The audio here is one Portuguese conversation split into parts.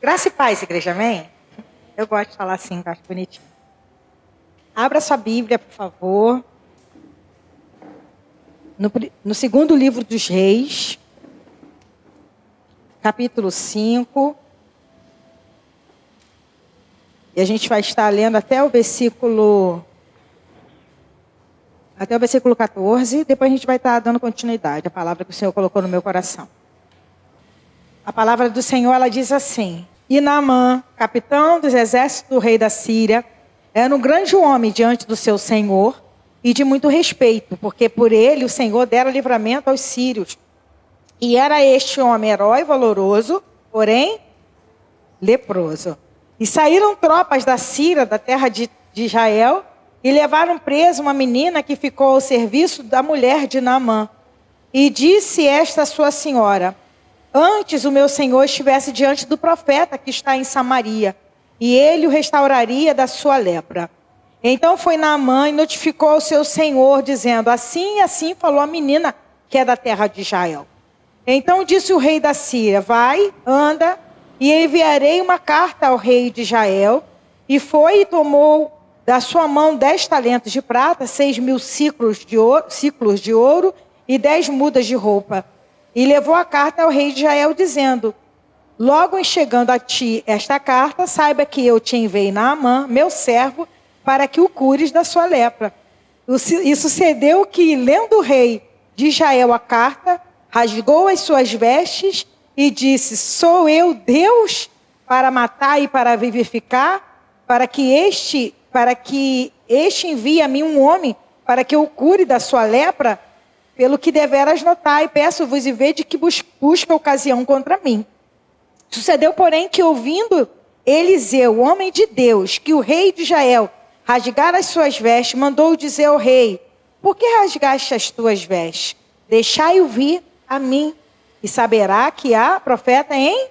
Graça e paz, igreja, amém? Eu gosto de falar assim, eu acho bonitinho. Abra sua Bíblia, por favor. No segundo livro dos Reis, capítulo 5. E a gente vai estar lendo até o versículo 14. Depois a gente vai estar dando continuidade, a palavra que o Senhor colocou no meu coração. A palavra do Senhor, ela diz assim: E Naamã, capitão dos exércitos do rei da Síria, era um grande homem diante do seu senhor e de muito respeito, porque por ele o Senhor dera livramento aos sírios. E era este homem herói valoroso, porém leproso. E saíram tropas da Síria, da terra de Israel, e levaram preso uma menina que ficou ao serviço da mulher de Naamã. E disse esta sua senhora: Antes o meu senhor estivesse diante do profeta que está em Samaria, e ele o restauraria da sua lepra. Então foi Naamã e notificou ao seu senhor, dizendo: Assim e assim falou a menina que é da terra de Israel. Então disse o rei da Síria: Vai, anda, e enviarei uma carta ao rei de Israel. E foi e tomou da sua mão 10 talentos de prata, 6.000 ciclos de ouro e 10 mudas de roupa. E levou a carta ao rei de Israel, dizendo: Logo em chegando a ti esta carta, saiba que eu te enviei Naamã, meu servo, para que o cures da sua lepra. E sucedeu que, lendo o rei de Israel a carta, rasgou as suas vestes e disse: Sou eu Deus para matar e para vivificar, para que este envie a mim um homem, para que eu cure da sua lepra? Pelo que deveras notar, e peço-vos e vede que busca ocasião contra mim. Sucedeu, porém, que ouvindo Eliseu, o homem de Deus, que o rei de Israel rasgara as suas vestes, mandou dizer ao rei: Por que rasgaste as tuas vestes? Deixai-o vir a mim, e saberá que há profeta em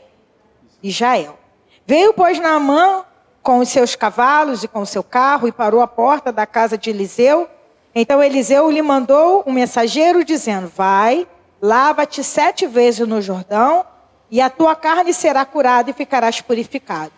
Israel. Veio, pois, Naamã com os seus cavalos e com o seu carro, e parou à porta da casa de Eliseu. Então Eliseu lhe mandou um mensageiro, dizendo: Vai, lava-te 7 vezes no Jordão, e a tua carne será curada e ficarás purificado.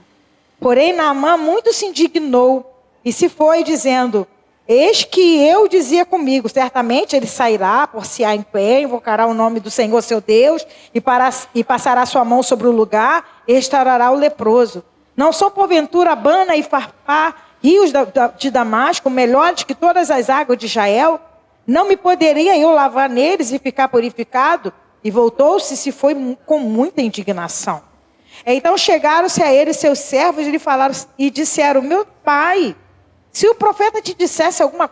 Porém Naamã muito se indignou e se foi, dizendo: Eis que eu dizia comigo, certamente ele sairá, por-se-á em pé, invocará o nome do Senhor seu Deus, e passará sua mão sobre o lugar, e restaurará o leproso. Não sou porventura Abana e Farpá, rios de Damasco, melhores que todas as águas de Israel? Não me poderia eu lavar neles e ficar purificado? E voltou-se e se foi com muita indignação. Então chegaram-se a ele seus servos e lhe falaram e disseram: Meu pai, se o profeta te dissesse alguma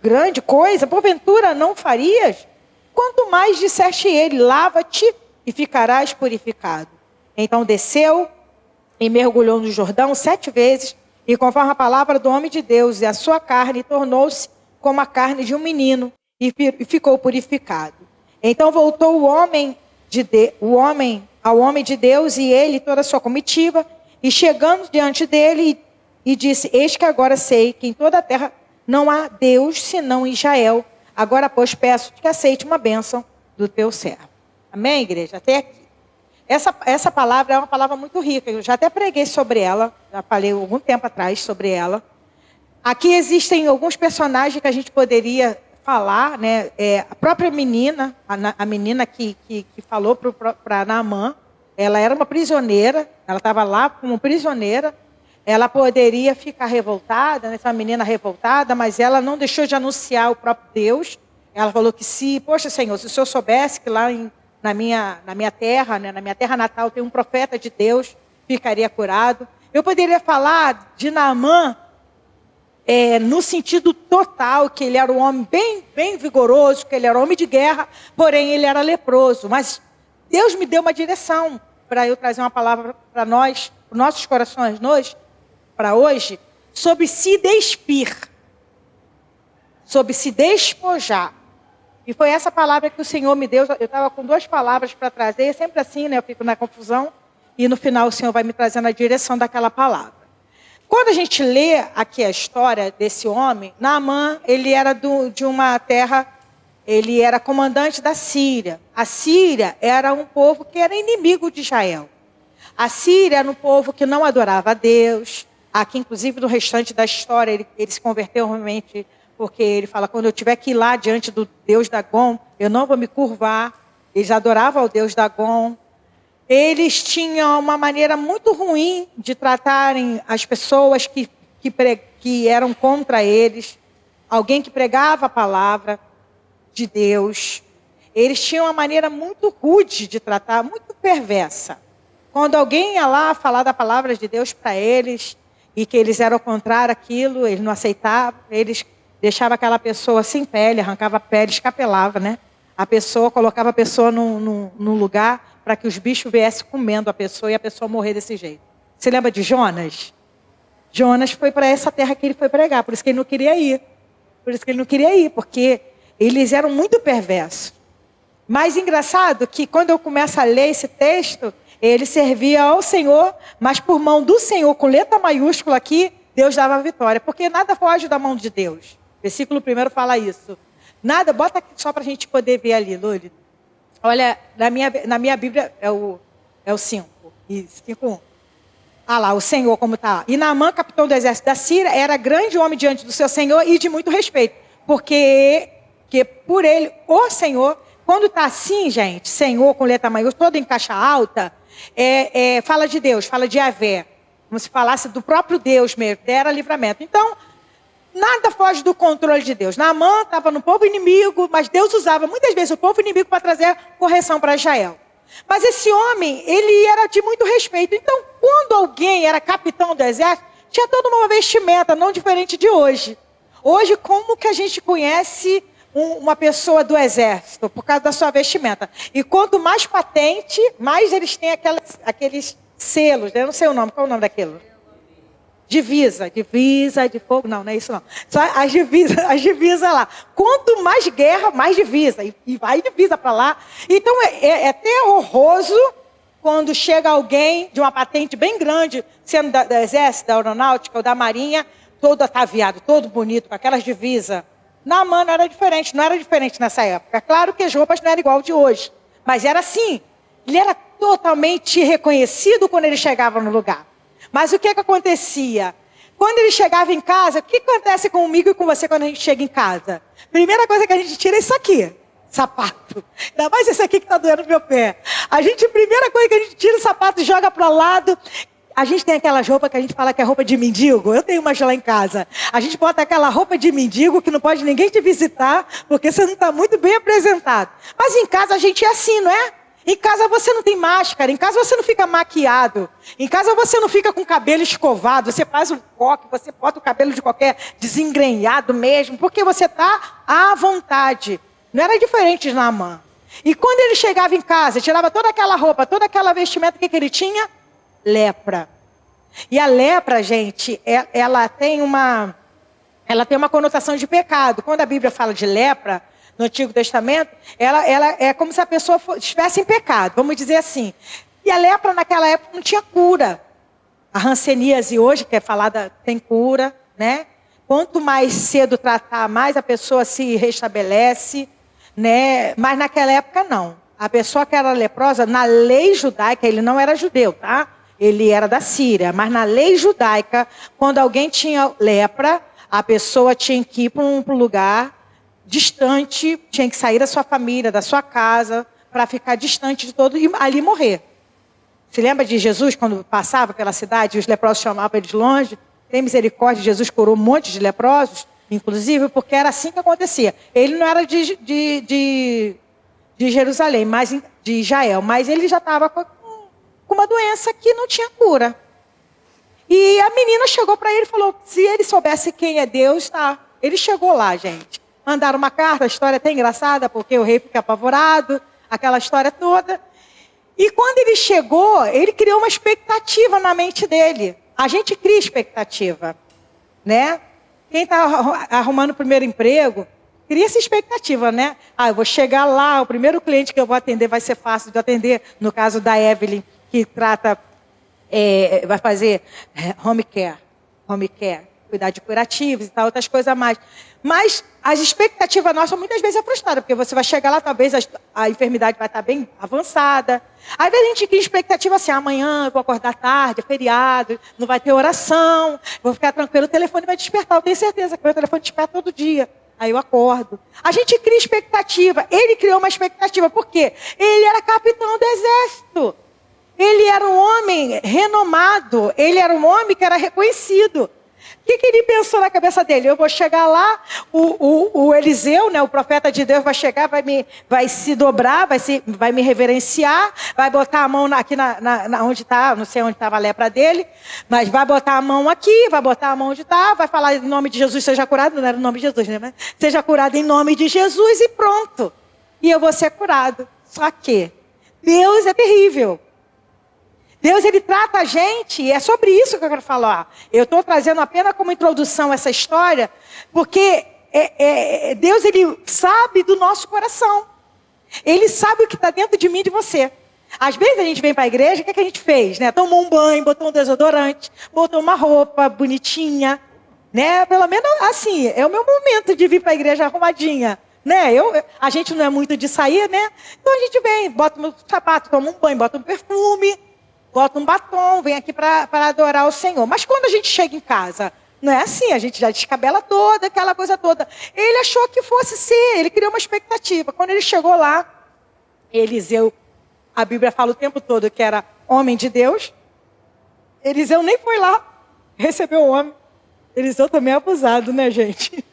grande coisa, porventura não farias? Quanto mais disseste ele: Lava-te e ficarás purificado. Então desceu e mergulhou no Jordão 7 vezes, e conforme a palavra do homem de Deus, e a sua carne tornou-se como a carne de um menino, e ficou purificado. Então voltou ao homem de Deus, e ele e toda a sua comitiva, e chegando diante dele, e disse: Eis que agora sei que em toda a terra não há Deus senão em Israel. Agora, pois, peço-te que aceite uma bênção do teu servo. Amém, igreja? Até aqui. Essa palavra é uma palavra muito rica. Eu já até preguei sobre ela, já falei algum tempo atrás sobre ela. Aqui existem alguns personagens que a gente poderia falar, né? A própria menina, a menina que falou para Naamã, ela era uma prisioneira, ela estava lá como prisioneira. Ela poderia ficar revoltada, né? Essa menina revoltada, mas ela não deixou de anunciar o próprio Deus. Ela falou que poxa Senhor, se o Senhor soubesse que lá na minha terra, né, na minha terra natal, tem um profeta de Deus, ficaria curado. Eu poderia falar de Naamã no sentido total, que ele era um homem bem vigoroso, que ele era homem de guerra, porém ele era leproso. Mas Deus me deu uma direção para eu trazer uma palavra para nós, para nossos corações, para hoje, sobre se despir, sobre se despojar. E foi essa palavra que o Senhor me deu. Eu estava com 2 palavras para trazer, sempre assim, né? Eu fico na confusão, e no final o Senhor vai me trazendo a direção daquela palavra. Quando a gente lê aqui a história desse homem, Naamã, ele era de uma terra, ele era comandante da Síria. A Síria era um povo que era inimigo de Israel. A Síria era um povo que não adorava a Deus. Aqui, inclusive, no restante da história, ele se converteu realmente, porque ele fala, quando eu tiver que ir lá diante do Deus Dagon, eu não vou me curvar. Eles adoravam ao Deus Dagon. Eles tinham uma maneira muito ruim de tratarem as pessoas que eram contra eles. Alguém que pregava a palavra de Deus. Eles tinham uma maneira muito rude de tratar, muito perversa. Quando alguém ia lá falar da palavra de Deus para eles, e que eles eram contrário àquilo, eles não aceitavam, eles deixavam aquela pessoa sem pele, arrancava a pele, escapelava, né? A pessoa, colocava a pessoa num lugar para que os bichos viessem comendo a pessoa e a pessoa morrer desse jeito. Você lembra de Jonas? Jonas foi para essa terra que ele foi pregar, por isso que ele não queria ir. Porque eles eram muito perversos. Mas engraçado que quando eu começo a ler esse texto, ele servia ao Senhor, mas por mão do Senhor, com letra maiúscula aqui, Deus dava a vitória. Porque nada foge da mão de Deus. Versículo 1 fala isso. Nada, bota aqui só para a gente poder ver ali, Lúlia. Olha, na minha Bíblia é o 5. Isso, 5:1. Ah lá, o Senhor como está. E Naamã, capitão do exército da Síria, era grande homem diante do seu Senhor e de muito respeito. Porque por ele, o Senhor, quando está assim, gente, Senhor com letra maiúscula, todo em caixa alta, fala de Deus, fala de Yahvé. Como se falasse do próprio Deus mesmo, dera livramento. Então, nada foge do controle de Deus. Naamã estava no povo inimigo, mas Deus usava muitas vezes o povo inimigo para trazer correção para Israel. Mas esse homem, ele era de muito respeito. Então, quando alguém era capitão do exército, tinha toda uma vestimenta, não diferente de hoje. Hoje, como que a gente conhece uma pessoa do exército? Por causa da sua vestimenta. E quanto mais patente, mais eles têm aqueles selos. Eu não sei o nome, qual é o nome daquilo? Divisa de fogo, não é isso não. Só as divisas lá. Quanto mais guerra, mais divisa. E vai divisa para lá. Então é até horroroso quando chega alguém de uma patente bem grande, sendo do exército, da aeronáutica ou da marinha, todo ataviado, todo bonito, com aquelas divisas. Naamã não era diferente nessa época. Claro que as roupas não eram igual de hoje, mas era assim. Ele era totalmente reconhecido quando ele chegava no lugar. Mas o que acontecia? Quando ele chegava em casa, o que acontece comigo e com você quando a gente chega em casa? Primeira coisa que a gente tira é isso aqui, sapato. Ainda mais esse aqui que está doendo no meu pé. Primeira coisa que a gente tira o sapato e joga para o lado. A gente tem aquelas roupas que a gente fala que é roupa de mendigo. Eu tenho umas lá em casa. A gente bota aquela roupa de mendigo que não pode ninguém te visitar, porque você não está muito bem apresentado. Mas em casa a gente é assim, não é? Em casa você não tem máscara, em casa você não fica maquiado, em casa você não fica com o cabelo escovado, você faz um coque, você bota o cabelo de qualquer desengrenhado mesmo, porque você está à vontade. Não era diferente de Naamã. E quando ele chegava em casa, tirava toda aquela roupa, toda aquela vestimenta, o que ele tinha? Lepra. E a lepra, gente, ela tem uma conotação de pecado. Quando a Bíblia fala de lepra, no Antigo Testamento, ela é como se a pessoa estivesse em pecado, vamos dizer assim. E a lepra naquela época não tinha cura. A hanseníase hoje, que é falada, tem cura, né? Quanto mais cedo tratar, mais a pessoa se restabelece, né? Mas naquela época não. A pessoa que era leprosa, na lei judaica, ele não era judeu, tá? Ele era da Síria. Mas na lei judaica, quando alguém tinha lepra, a pessoa tinha que ir para um lugar distante, tinha que sair da sua família, da sua casa, para ficar distante de todo e ali morrer. Se lembra de Jesus, quando passava pela cidade, e os leprosos chamavam ele de longe? Tem misericórdia, Jesus curou um monte de leprosos, inclusive, porque era assim que acontecia. Ele não era de Jerusalém, mas de Israel, mas ele já estava com uma doença que não tinha cura. E a menina chegou para ele e falou, se ele soubesse quem é Deus, tá. Ele chegou lá, gente. Mandaram uma carta, a história é até engraçada, porque o rei fica apavorado, aquela história toda. E quando ele chegou, ele criou uma expectativa na mente dele. A gente cria expectativa, né? Quem está arrumando o primeiro emprego, cria essa expectativa, né? Eu vou chegar lá, o primeiro cliente que eu vou atender vai ser fácil de atender. No caso da Evelyn, que trata, vai fazer home care. cuidar de curativos e tal, outras coisas a mais. Mas as expectativas nossas muitas vezes é frustrada, porque você vai chegar lá, talvez a enfermidade vai estar bem avançada. Às vezes a gente cria expectativa assim, amanhã eu vou acordar tarde, é feriado, não vai ter oração, vou ficar tranquilo, o telefone vai despertar, eu tenho certeza que o meu telefone desperta todo dia. Aí eu acordo. A gente cria expectativa. Ele criou uma expectativa, por quê? Ele era capitão do exército. Ele era um homem renomado, ele era um homem que era reconhecido. O que ele pensou na cabeça dele? Eu vou chegar lá, o Eliseu, né, o profeta de Deus, vai chegar, vai se dobrar, vai me reverenciar, vai botar a mão aqui onde está, não sei onde estava a lepra dele, mas vai botar a mão aqui, vai botar a mão onde está, vai falar em nome de Jesus, seja curado, não era o nome de Jesus, né? Mas seja curado em nome de Jesus e pronto. E eu vou ser curado. Só que Deus é terrível. Deus, ele trata a gente, e é sobre isso que eu quero falar. Eu estou trazendo apenas como introdução essa história, porque Deus, ele sabe do nosso coração. Ele sabe o que está dentro de mim e de você. Às vezes a gente vem para a igreja, o que a gente fez? Né? Tomou um banho, botou um desodorante, botou uma roupa bonitinha. Né? Pelo menos assim, é o meu momento de vir para a igreja arrumadinha. Né? A gente não é muito de sair, né? Então a gente vem, bota um sapato, toma um banho, bota um perfume, bota um batom, vem aqui para adorar o Senhor. Mas quando a gente chega em casa, não é assim, a gente já descabela toda, aquela coisa toda. Ele achou que fosse ser, ele criou uma expectativa. Quando ele chegou lá, Eliseu, a Bíblia fala o tempo todo que era homem de Deus. Eliseu nem foi lá, recebeu o homem. Eliseu também é abusado, né, gente?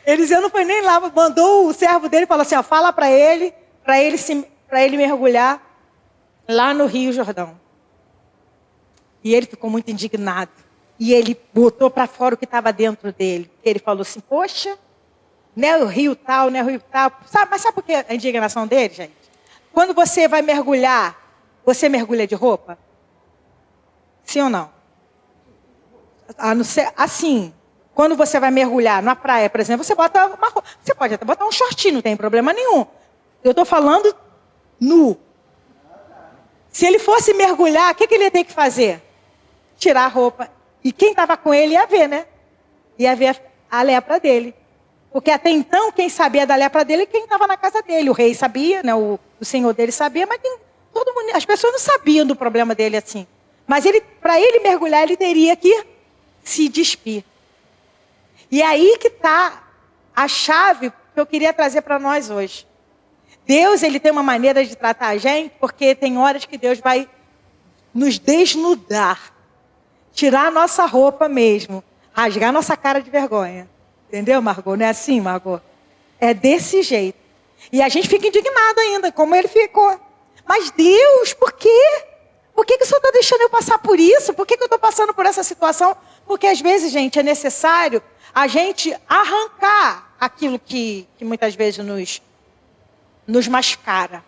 Eliseu não foi nem lá, mandou o servo dele e falou assim, ó, fala para ele mergulhar lá no Rio Jordão. E ele ficou muito indignado. E ele botou para fora o que estava dentro dele. Ele falou assim, poxa, né, o rio tal, né, o rio tal. Mas sabe por que a indignação dele, gente? Quando você vai mergulhar, você mergulha de roupa? Sim ou não? Assim, quando você vai mergulhar na praia, por exemplo, você bota uma roupa. Você pode até botar um shortinho, não tem problema nenhum. Eu estou falando nu. Se ele fosse mergulhar, o que ele ia ter que fazer? Tirar a roupa. E quem estava com ele ia ver, né? Ia ver a lepra dele. Porque até então, quem sabia da lepra dele é quem estava na casa dele. O rei sabia, né? O senhor dele sabia, mas todo mundo, as pessoas não sabiam do problema dele assim. Mas para ele mergulhar, ele teria que se despir. E aí que está a chave que eu queria trazer para nós hoje. Deus, ele tem uma maneira de tratar a gente, porque tem horas que Deus vai nos desnudar, tirar a nossa roupa mesmo, rasgar nossa cara de vergonha. Entendeu, Margot? Não é assim, Margot? É desse jeito. E a gente fica indignado ainda, como ele ficou. Mas Deus, por quê? Por que o Senhor está deixando eu passar por isso? Por que eu estou passando por essa situação? Porque às vezes, gente, é necessário a gente arrancar aquilo que muitas vezes nos mascara.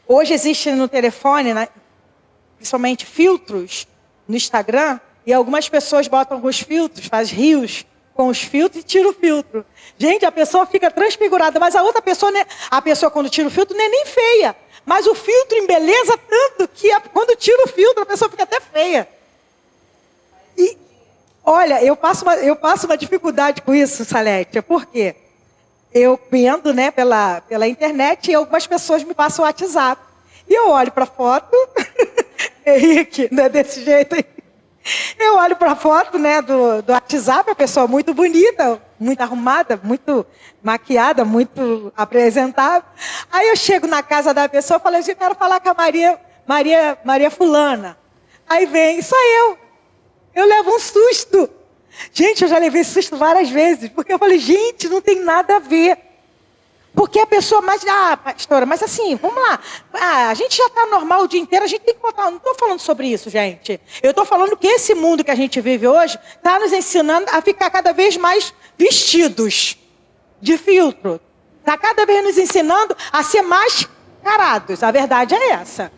Hoje existe no telefone, principalmente filtros no Instagram, e algumas pessoas botam alguns filtros, faz rios com os filtros e tira o filtro. Gente, a pessoa fica transfigurada, mas a outra pessoa, né, a pessoa quando tira o filtro não é nem feia, mas o filtro embeleza tanto que quando tira o filtro a pessoa fica até feia. E olha, eu passo uma dificuldade com isso, Salete, por quê? Eu vendo, né, pela internet, e algumas pessoas me passam o WhatsApp. E eu olho para a foto, Henrique, não é desse jeito aí. Eu olho para a foto, né, do WhatsApp, a pessoa muito bonita, muito arrumada, muito maquiada, muito apresentável. Aí eu chego na casa da pessoa e falo assim, eu quero falar com a Maria fulana. Aí vem, sou eu. Eu levo um susto. Gente, eu já levei susto várias vezes, porque eu falei, gente, não tem nada a ver. Porque a pessoa mais, pastora, mas assim, vamos lá. A gente já está normal o dia inteiro, a gente tem que botar. Não estou falando sobre isso, gente. Eu estou falando que esse mundo que a gente vive hoje está nos ensinando a ficar cada vez mais vestidos de filtro. Está cada vez nos ensinando a ser mascarados. A verdade é essa.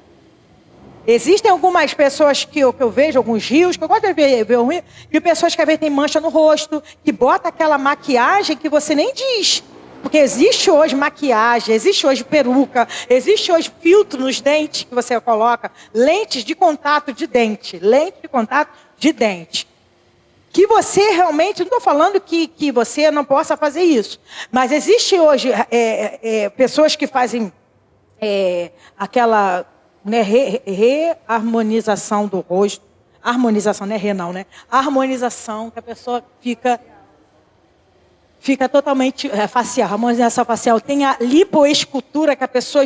Existem algumas pessoas que eu vejo, alguns rios, que eu gosto de ver um rio, de pessoas que às vezes têm mancha no rosto, que bota aquela maquiagem que você nem diz. Porque existe hoje maquiagem, existe hoje peruca, existe hoje filtro nos dentes que você coloca, lentes de contato de dente, lente de contato de dente. que você realmente, não estou falando que você não possa fazer isso, mas existe hoje pessoas que fazem aquela reharmonização do rosto, harmonização, não é renal, né? Harmonização, que a pessoa fica totalmente facial, harmonização facial. Tem a lipoescultura, que a pessoa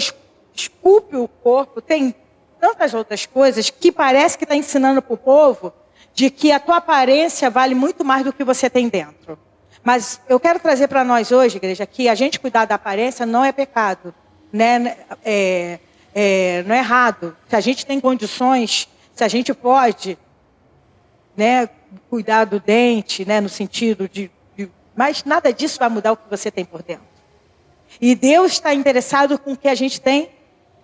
esculpe o corpo, tem tantas outras coisas que parece que está ensinando para o povo de que a tua aparência vale muito mais do que você tem dentro. Mas eu quero trazer para nós hoje, igreja, que a gente cuidar da aparência não é pecado, né? Não é errado. Se a gente tem condições, se a gente pode, né, cuidar do dente, né, no sentido mas nada disso vai mudar o que você tem por dentro. E Deus está interessado com o que a gente tem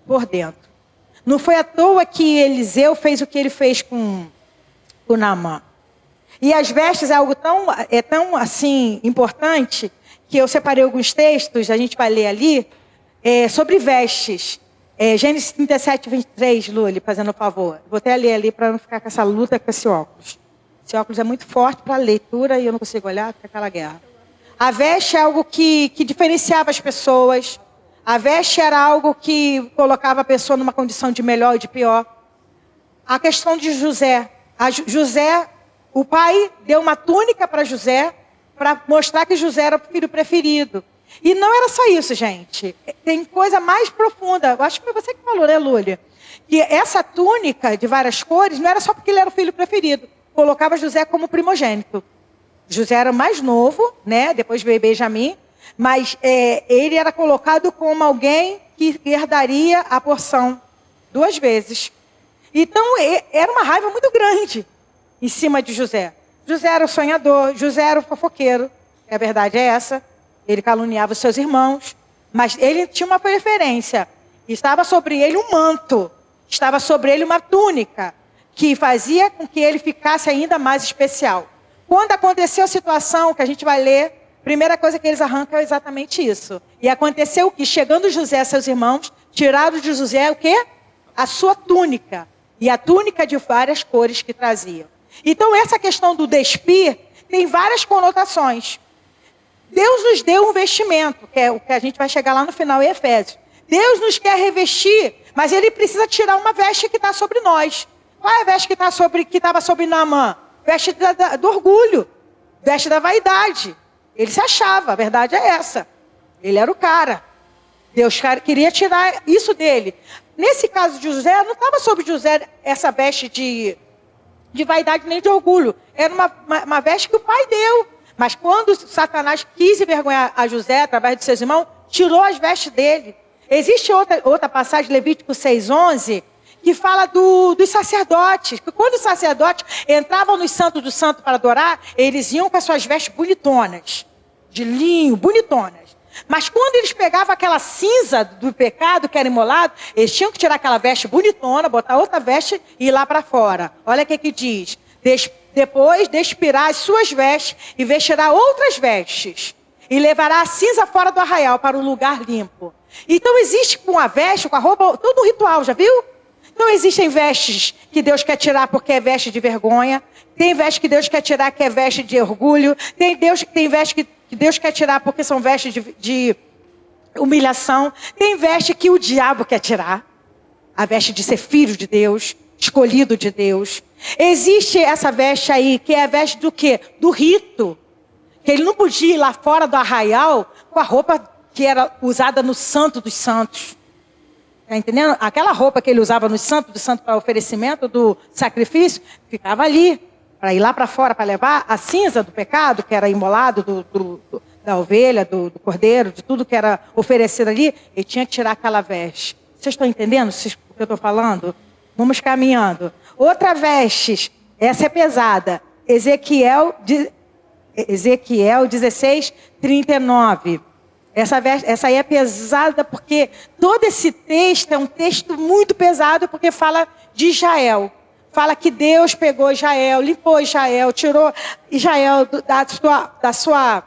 por dentro. Não foi à toa que Eliseu fez o que ele fez com Naamã. E as vestes é algo tão assim importante que eu separei alguns textos, a gente vai ler ali, sobre vestes. Gênesis 37, 23, Luli, fazendo um favor. Vou até ler ali para não ficar com essa luta com esse óculos. Esse óculos é muito forte para leitura e eu não consigo olhar, fica aquela guerra. A veste é algo que diferenciava as pessoas. A veste era algo que colocava a pessoa numa condição de melhor e de pior. A questão de José. José, o pai deu uma túnica para José, para mostrar que José era o filho preferido. E não era só isso, gente. Tem coisa mais profunda. Eu acho que foi você que falou, né, Lúlia? Que essa túnica de várias cores não era só porque ele era o filho preferido. Colocava José como primogênito. José era mais novo, né? Depois veio Benjamim. Mas ele era colocado como alguém que herdaria a porção 2 vezes. Então, era uma raiva muito grande em cima de José. José era o sonhador, José era o fofoqueiro. A verdade é essa. Ele caluniava os seus irmãos. Mas ele tinha uma preferência. Estava sobre ele um manto. Estava sobre ele uma túnica, que fazia com que ele ficasse ainda mais especial. Quando aconteceu a situação que a gente vai ler, a primeira coisa que eles arrancam é exatamente isso. E aconteceu que, chegando José a seus irmãos, tiraram de José o quê? A sua túnica. E a túnica de várias cores que traziam. Então, essa questão do despir tem várias conotações. Deus nos deu um vestimento, que é o que a gente vai chegar lá no final em Efésios. Deus nos quer revestir, mas ele precisa tirar uma veste que está sobre nós. Qual é a veste que estava sobre Naamã? Veste do orgulho, veste da vaidade. Ele se achava, a verdade é essa. Ele era o cara. Deus queria tirar isso dele. Nesse caso de José, não estava sobre José essa veste de vaidade nem de orgulho. Era uma veste que o pai deu. Mas quando Satanás quis envergonhar a José, através de seus irmãos, tirou as vestes dele. Existe outra passagem, Levítico 6:11, que fala dos sacerdotes. Que quando os sacerdotes entravam no Santo do Santo para adorar, eles iam com as suas vestes bonitonas, de linho, bonitonas. Mas quando eles pegavam aquela cinza do pecado que era imolado, eles tinham que tirar aquela veste bonitona, botar outra veste e ir lá para fora. Olha o que diz. Depois despirá as suas vestes e vestirá outras vestes. E levará a cinza fora do arraial para um lugar limpo. Então existe com a veste, com a roupa, todo um ritual, já viu? Então existem vestes que Deus quer tirar porque é veste de vergonha. Tem veste que Deus quer tirar que é veste de orgulho. Tem veste que Deus quer tirar porque são vestes de humilhação. Tem veste que o diabo quer tirar. A veste de ser filho de Deus, escolhido de Deus. Existe essa veste aí, que é a veste do quê? Do rito. Que ele não podia ir lá fora do arraial com a roupa que era usada no Santo dos Santos. Está entendendo? Aquela roupa que ele usava no Santo dos Santos para oferecimento do sacrifício, ficava ali. Para ir lá para fora, para levar a cinza do pecado, que era imolado da ovelha, do cordeiro, de tudo que era oferecido ali, ele tinha que tirar aquela veste. Vocês estão entendendo o que eu estou falando? Vamos caminhando. Outra veste, essa é pesada. Ezequiel 16, 39. Essa aí é pesada porque todo esse texto é um texto muito pesado porque fala de Israel. Fala que Deus pegou Israel, limpou Israel, tirou Israel da sua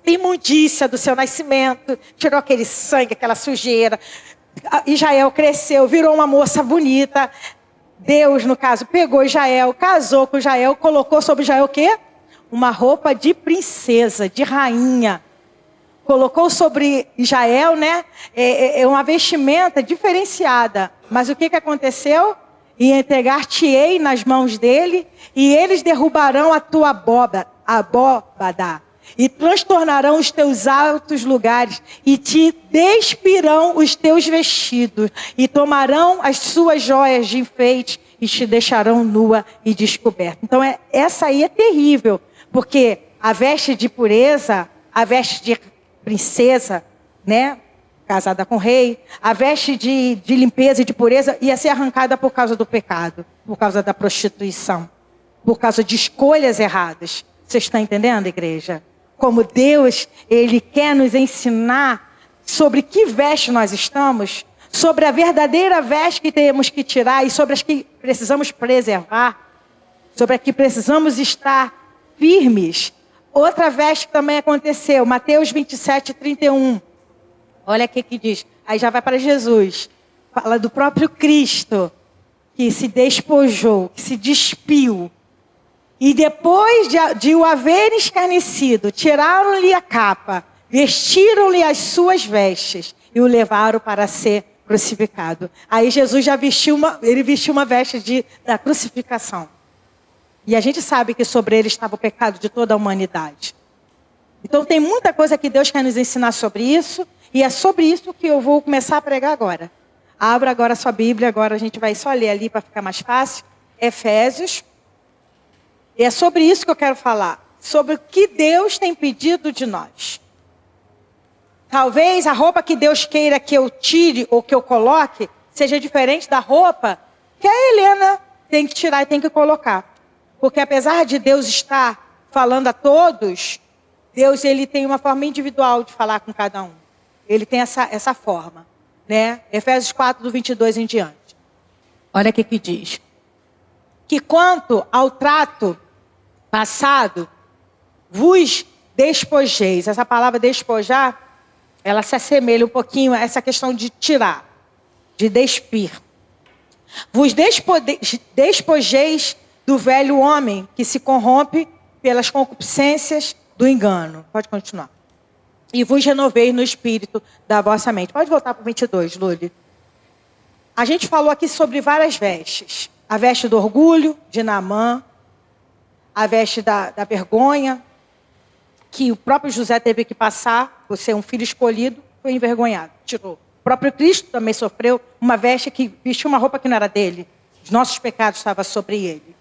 imundícia, do seu nascimento, tirou aquele sangue, aquela sujeira. Israel cresceu, virou uma moça bonita. Deus, no caso, pegou Israel, casou com Israel, colocou sobre Israel o quê? uma roupa de princesa, de rainha. Colocou sobre Israel, né? Uma vestimenta diferenciada. Mas o que aconteceu? E entregar-te-ei nas mãos dele, e eles derrubarão a tua abóbada, e transtornarão os teus altos lugares, e te despirão os teus vestidos, e tomarão as suas joias de enfeite, e te deixarão nua e descoberta. Então essa aí é terrível, porque a veste de pureza, a veste de princesa, né? Casada com o rei, a veste de limpeza e de pureza ia ser arrancada por causa do pecado, por causa da prostituição, por causa de escolhas erradas. Você está entendendo, igreja? Como Deus, Ele quer nos ensinar sobre que veste nós estamos, sobre a verdadeira veste que temos que tirar e sobre as que precisamos preservar, sobre as que precisamos estar firmes. Outra veste que também aconteceu, Mateus 27:31. Olha o que diz. Aí já vai para Jesus. Fala do próprio Cristo, que se despojou, que se despiu. E depois de o haver escarnecido, tiraram-lhe a capa, vestiram-lhe as suas vestes e o levaram para ser crucificado. Aí Jesus já vestiu uma veste da crucificação. E a gente sabe que sobre ele estava o pecado de toda a humanidade. Então tem muita coisa que Deus quer nos ensinar sobre isso. E é sobre isso que eu vou começar a pregar agora. Abra agora a sua Bíblia, agora a gente vai só ler ali para ficar mais fácil. Efésios. E é sobre isso que eu quero falar. Sobre o que Deus tem pedido de nós. Talvez a roupa que Deus queira que eu tire ou que eu coloque seja diferente da roupa que a Helena tem que tirar e tem que colocar. Porque apesar de Deus estar falando a todos, Deus ele tem uma forma individual de falar com cada um. Ele tem essa forma, né? Efésios 4:22 em diante. Olha o que diz. Que quanto ao trato passado, vos despojeis. Essa palavra despojar, ela se assemelha um pouquinho a essa questão de tirar, de despir. Vos despojeis do velho homem que se corrompe pelas concupiscências do engano. Pode continuar. E vos renoveis no espírito da vossa mente. Pode voltar para o 22, Lúlia. A gente falou aqui sobre várias vestes. A veste do orgulho, de Naamã. A veste da vergonha, que o próprio José teve que passar, por ser um filho escolhido, foi envergonhado, tirou. O próprio Cristo também sofreu uma veste que vestiu uma roupa que não era dele. Os nossos pecados estavam sobre ele.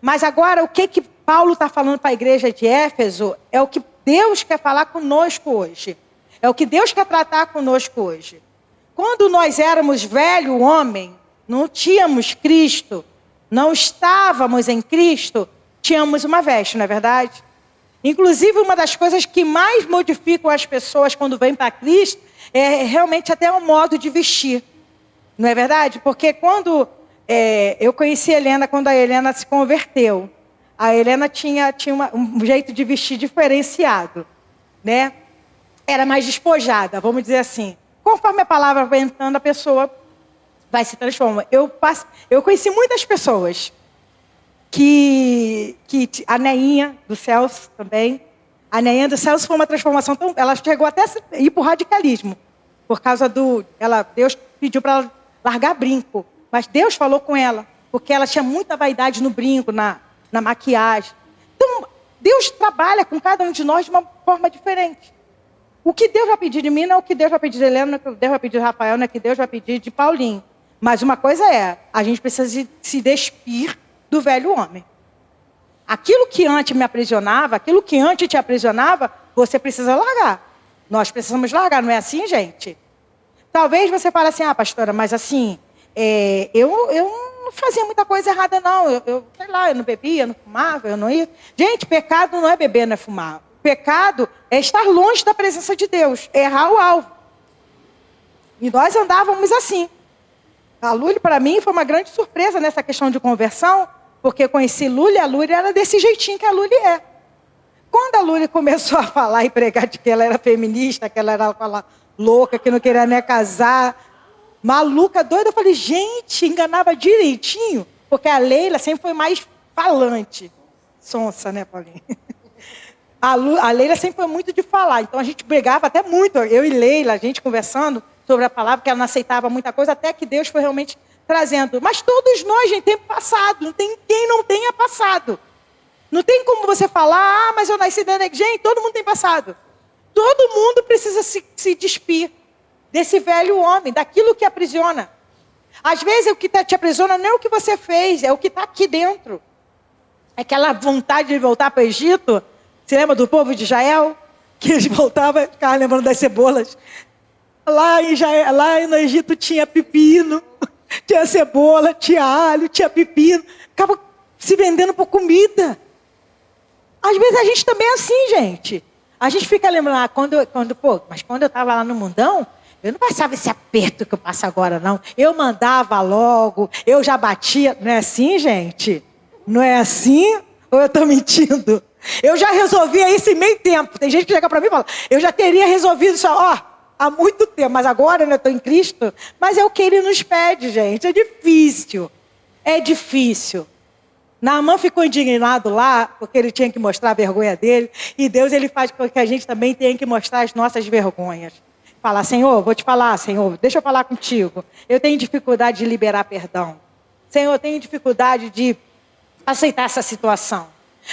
Mas agora, o que Paulo está falando para a igreja de Éfeso é o que Deus quer falar conosco hoje. É o que Deus quer tratar conosco hoje. Quando nós éramos velho homem, não tínhamos Cristo, não estávamos em Cristo, tínhamos uma veste, não é verdade? Inclusive, uma das coisas que mais modificam as pessoas quando vêm para Cristo é realmente até o modo de vestir. Não é verdade? Porque quando eu conheci a Helena, quando a Helena se converteu, a Helena tinha um jeito de vestir diferenciado, né? Era mais despojada, vamos dizer assim. Conforme a palavra vai entrando, a pessoa vai se transformando. Eu conheci muitas pessoas que a Neinha do Celso também. A Neinha do Celso foi uma transformação tão... Ela chegou até a ir para o radicalismo. Por causa Deus pediu para ela largar brinco. Mas Deus falou com ela. Porque ela tinha muita vaidade no brinco, na maquiagem. Então, Deus trabalha com cada um de nós de uma forma diferente. O que Deus vai pedir de mim não é o que Deus vai pedir de Helena, não é o que Deus vai pedir de Rafael, não é o que Deus vai pedir de Paulinho. Mas uma coisa a gente precisa se despir do velho homem. Aquilo que antes me aprisionava, aquilo que antes te aprisionava, você precisa largar. Nós precisamos largar, não é assim, gente? Talvez você fale assim, pastora, mas assim, eu não fazia muita coisa errada, não. Sei lá, eu não bebia, eu não fumava, eu não ia. Gente, pecado não é beber, não é fumar. Pecado é estar longe da presença de Deus, é errar o alvo. E nós andávamos assim. A Lúlia, para mim, foi uma grande surpresa nessa questão de conversão, porque eu conheci Lúlia, a Lúlia era desse jeitinho que a Lúlia é. Quando a Lúlia começou a falar e pregar de que ela era feminista, que ela era aquela louca, que não queria nem casar, maluca, doida, eu falei, gente, enganava direitinho, porque a Leila sempre foi mais falante. Sonsa, né, Paulinho? A Leila sempre foi muito de falar, então a gente brigava até muito, eu e Leila, a gente conversando sobre a palavra, que ela não aceitava muita coisa, até que Deus foi realmente trazendo. Mas todos nós, gente, temos passado, não tem quem não tenha passado. Não tem como você falar, mas eu nasci dentro da igreja. Gente, todo mundo tem passado. Todo mundo precisa se despir desse velho homem, daquilo que aprisiona. Às vezes o que te aprisiona não é o que você fez, é o que está aqui dentro. Aquela vontade de voltar para o Egito. Você lembra do povo de Israel? Que eles voltavam, ficavam lembrando das cebolas. Lá no Egito tinha pepino, tinha cebola, tinha alho, tinha pepino. Ficava se vendendo por comida. Às vezes a gente também é assim, gente. A gente fica lembrando, mas quando eu estava lá no mundão, eu não passava esse aperto que eu passo agora, não. Eu mandava logo, eu já batia. Não é assim, gente? Não é assim? Ou eu estou mentindo? Eu já resolvia isso em meio tempo. Tem gente que chega para mim e fala, eu já teria resolvido isso, há muito tempo, mas agora eu estou em Cristo. Mas é o que Ele nos pede, gente. É difícil. É difícil. Naamã ficou indignado lá, porque ele tinha que mostrar a vergonha dele. E Deus, Ele faz com que a gente também tenha que mostrar as nossas vergonhas. Falar, Senhor, vou te falar, Senhor, deixa eu falar contigo. Eu tenho dificuldade de liberar perdão. Senhor, eu tenho dificuldade de aceitar essa situação.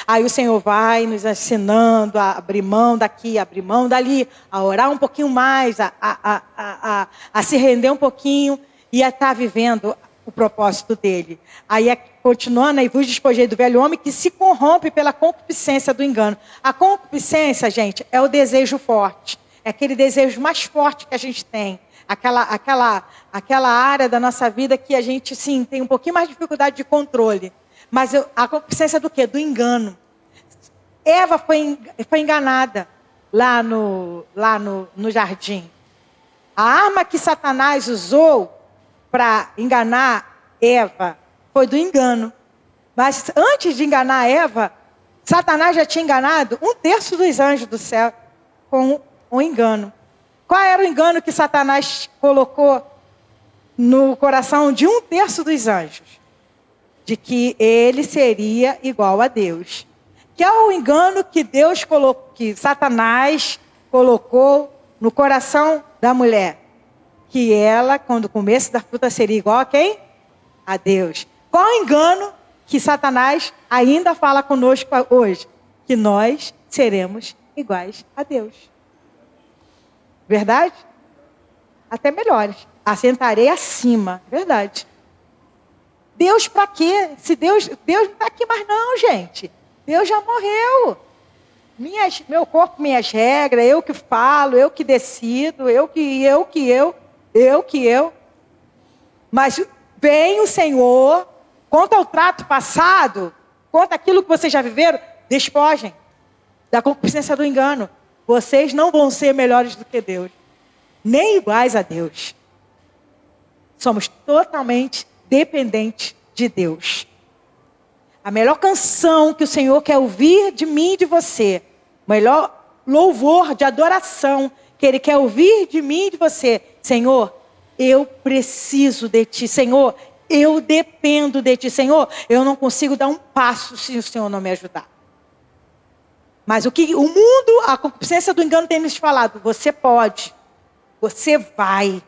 Aí o Senhor vai nos ensinando a abrir mão daqui, a abrir mão dali, a orar um pouquinho mais, a se render um pouquinho e a estar vivendo o propósito dele. Aí, continuando, aí vos despojei do velho homem que se corrompe pela concupiscência do engano. A concupiscência, gente, é o desejo forte. É aquele desejo mais forte que a gente tem. Aquela área da nossa vida que a gente, sim, tem um pouquinho mais de dificuldade de controle. Mas a concupiscência do quê? Do engano. Eva foi enganada lá no jardim. A arma que Satanás usou para enganar Eva foi do engano. Mas antes de enganar Eva, Satanás já tinha enganado 1/3 dos anjos do céu com o engano. Qual era o engano que Satanás colocou no coração de 1/3 dos anjos? De que ele seria igual a Deus. Que é o engano que que Satanás colocou no coração da mulher. Que ela, quando comesse da fruta, seria igual a quem? A Deus. Qual o engano que Satanás ainda fala conosco hoje? Que nós seremos iguais a Deus. Verdade? Até melhores. Assentarei acima. Verdade. Deus para quê? Se Deus não está aqui mais não, gente. Deus já morreu. Meu corpo, minhas regras, eu que falo, eu que decido, eu. Mas vem o Senhor, quanto ao trato passado, quanto àquilo que vocês já viveram, despojem da concupiscência do engano. Vocês não vão ser melhores do que Deus, nem iguais a Deus. Somos totalmente dependente de Deus. A melhor canção que o Senhor quer ouvir de mim e de você, o melhor louvor de adoração que Ele quer ouvir de mim e de você, Senhor, eu preciso de Ti, Senhor, eu dependo de Ti, Senhor, eu não consigo dar um passo se o Senhor não me ajudar. Mas o que o mundo, a concupiscência do engano tem nos falado, você pode, você vai,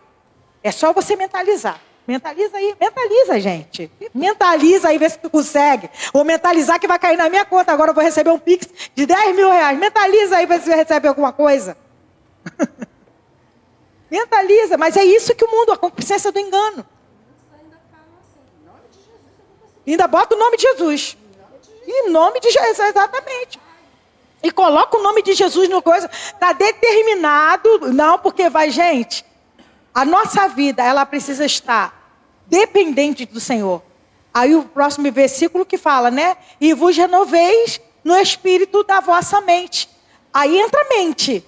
é só você mentalizar. Mentaliza aí, mentaliza, gente. Mentaliza aí, vê se tu consegue. Vou mentalizar que vai cair na minha conta. Agora eu vou receber um Pix de 10 mil reais. Mentaliza aí, vê se você recebe alguma coisa. Mentaliza, mas é isso que o mundo, a concupiscência do engano. Ainda bota o nome de Jesus. Em nome de Jesus, exatamente. E coloca o nome de Jesus no coisa. Está determinado. Não, porque vai, gente. A nossa vida, ela precisa estar dependente do Senhor. Aí o próximo versículo que fala, né? E vos renoveis no espírito da vossa mente. Aí entra a mente.